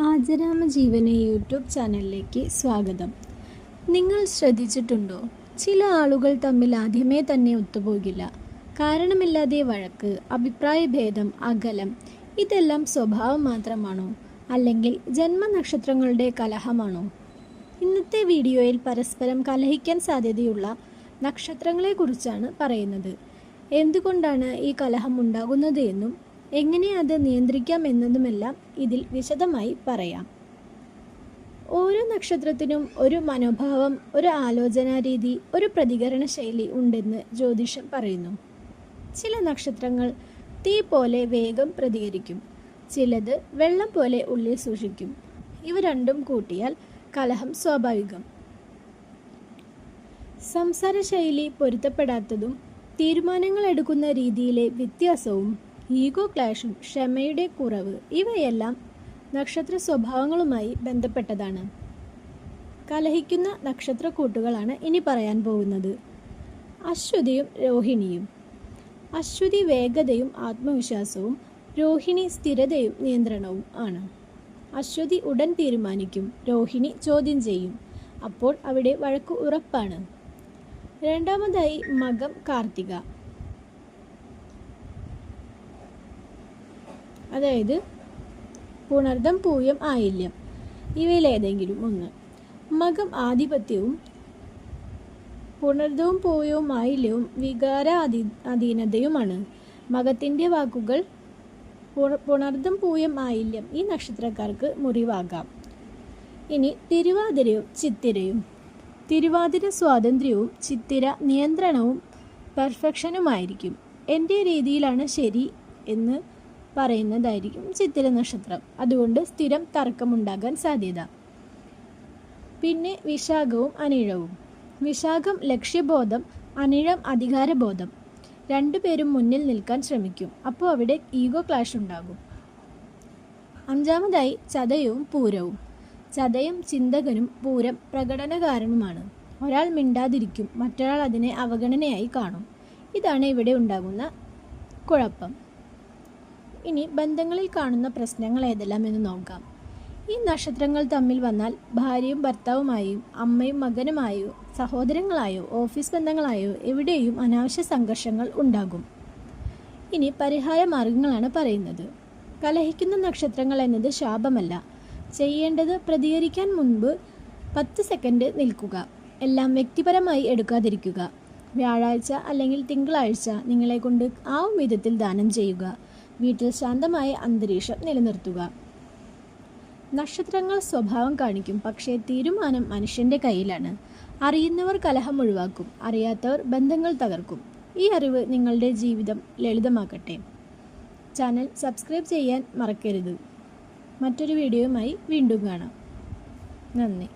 ആജരാമജീവന YouTube ചാനലിലേക്ക് സ്വാഗതം. നിങ്ങൾ ശ്രദ്ധിച്ചിട്ടുണ്ടോ, ചില ആളുകൾ തമ്മിൽ ആദ്യമേ തന്നെ ഒത്തുപോകില്ല. കാരണമില്ലാതെ വഴക്ക്, അഭിപ്രായഭേദം, അകലം, ഇതെല്ലാം സ്വഭാവം മാത്രമാണോ, അല്ലെങ്കിൽ ജന്മനക്ഷത്രങ്ങളുടെ കലഹമാണോ? ഇന്നത്തെ വീഡിയോയിൽ പരസ്പരം കലഹിക്കാൻ സാധ്യതയുള്ള നക്ഷത്രങ്ങളെക്കുറിച്ചാണ് പറയുന്നത്. എന്തുകൊണ്ടാണ് ഈ കലഹം ഉണ്ടാകുന്നത് എന്നും എങ്ങനെ അത് നിയന്ത്രിക്കാം എന്നതുമെല്ലാം ഇതിൽ വിശദമായി പറയാം. ഓരോ നക്ഷത്രത്തിനും ഒരു മനോഭാവം, ഒരു ആലോചനാ രീതി, ഒരു പ്രതികരണ ശൈലി ഉണ്ടെന്ന് ജ്യോതിഷം പറയുന്നു. ചില നക്ഷത്രങ്ങൾ തീ പോലെ വേഗം പ്രതികരിക്കും, ചിലത് വെള്ളം പോലെ ഉള്ളിൽ സൂക്ഷിക്കും. ഇവ രണ്ടും കൂട്ടിയാൽ കലഹം സ്വാഭാവികം. സംസാര ശൈലി പൊരുത്തപ്പെടാത്തതും തീരുമാനങ്ങൾ എടുക്കുന്ന രീതിയിലെ വ്യത്യാസവും ഈഗോ ക്ലാഷും ക്ഷമയുടെ കുറവ് ഇവയെല്ലാം നക്ഷത്ര സ്വഭാവങ്ങളുമായി ബന്ധപ്പെട്ടതാണ്. കലഹിക്കുന്ന നക്ഷത്രക്കൂട്ടുകളാണ് ഇനി പറയാൻ പോകുന്നത്. അശ്വതിയും രോഹിണിയും. അശ്വതി വേഗതയും ആത്മവിശ്വാസവും, രോഹിണി സ്ഥിരതയും നിയന്ത്രണവും ആണ്. അശ്വതി ഉടൻ തീരുമാനിക്കും, രോഹിണി ചോദ്യം ചെയ്യും. അപ്പോൾ അവിടെ വഴക്ക് ഉറപ്പാണ്. രണ്ടാമതായി മകം, കാർത്തിക. അതായത് പുണർദം, പൂയം, ആയില്യം ഇവയിലേതെങ്കിലും ഒന്ന്. മകം ആധിപത്യവും, പുണർദവും പൂയവും ആയില്യവും വികാര അധീനതയുമാണ്. മകത്തിൻ്റെ വാക്കുകൾ പുണർദം, പൂയം, ആയില്യം ഈ നക്ഷത്രക്കാർക്ക് മുറിവാകാം. ഇനി തിരുവാതിരയും ചിത്തിരയും. തിരുവാതിര സ്വാതന്ത്ര്യവും, ചിത്തിര നിയന്ത്രണവും പെർഫെക്ഷനുമായിരിക്കും. എൻ്റെ രീതിയിലാണ് ശരി എന്ന് പറയുന്നതായിരിക്കും ചിത്തിര നക്ഷത്രം. അതുകൊണ്ട് സ്ഥിരം തർക്കമുണ്ടാകാൻ സാധ്യത. പിന്നെ വിശാഖവും അനിഴവും. വിശാഖം ലക്ഷ്യബോധം, അനിഴം അധികാരബോധം. രണ്ടുപേരും മുന്നിൽ നിൽക്കാൻ ശ്രമിക്കും. അപ്പോൾ അവിടെ ഈഗോ ക്ലാഷ് ഉണ്ടാകും. അഞ്ചാമതായി ചതയവും പൂരവും. ചതയം ചിന്തകനും, പൂരം പ്രകടനകാരനുമാണ്. ഒരാൾ മിണ്ടാതിരിക്കും, മറ്റൊരാൾ അതിനെ അവഗണനയായി കാണും. ഇതാണ് ഇവിടെ ഉണ്ടാകുന്ന കുഴപ്പം. ഇനി ബന്ധങ്ങളിൽ കാണുന്ന പ്രശ്നങ്ങൾ ഏതെല്ലാം എന്ന് നോക്കാം. ഈ നക്ഷത്രങ്ങൾ തമ്മിൽ വന്നാൽ ഭാര്യയും ഭർത്താവുമായും, അമ്മയും മകനുമായോ, സഹോദരങ്ങളായോ, ഓഫീസ് ബന്ധങ്ങളായോ എവിടെയും അനാവശ്യ സംഘർഷങ്ങൾ ഉണ്ടാകും. ഇനി പരിഹാര മാർഗങ്ങളാണ് പറയുന്നത്. കലഹിക്കുന്ന നക്ഷത്രങ്ങൾ എന്നത് ശാപമല്ല. ചെയ്യേണ്ടത് പ്രതികരിക്കാൻ മുൻപ് 10 സെക്കൻഡ് നിൽക്കുക. എല്ലാം വ്യക്തിപരമായി എടുക്കാതിരിക്കുക. വ്യാഴാഴ്ച അല്ലെങ്കിൽ തിങ്കളാഴ്ച നിങ്ങളെ കൊണ്ട് ആവും വിധത്തിൽ ദാനം ചെയ്യുക. വീട്ടിൽ ശാന്തമായ അന്തരീക്ഷം നിലനിർത്തുക. നക്ഷത്രങ്ങൾ സ്വഭാവം കാണിക്കും, പക്ഷേ തീരുമാനം മനുഷ്യൻ്റെ കയ്യിലാണ്. അറിയുന്നവർ കലഹം ഒഴിവാക്കും, അറിയാത്തവർ ബന്ധങ്ങൾ തകർക്കും. ഈ അറിവ് നിങ്ങളുടെ ജീവിതം ലളിതമാക്കട്ടെ. ചാനൽ സബ്സ്ക്രൈബ് ചെയ്യാൻ മറക്കരുത്. മറ്റൊരു വീഡിയോയുമായി വീണ്ടും കാണാം. നന്ദി.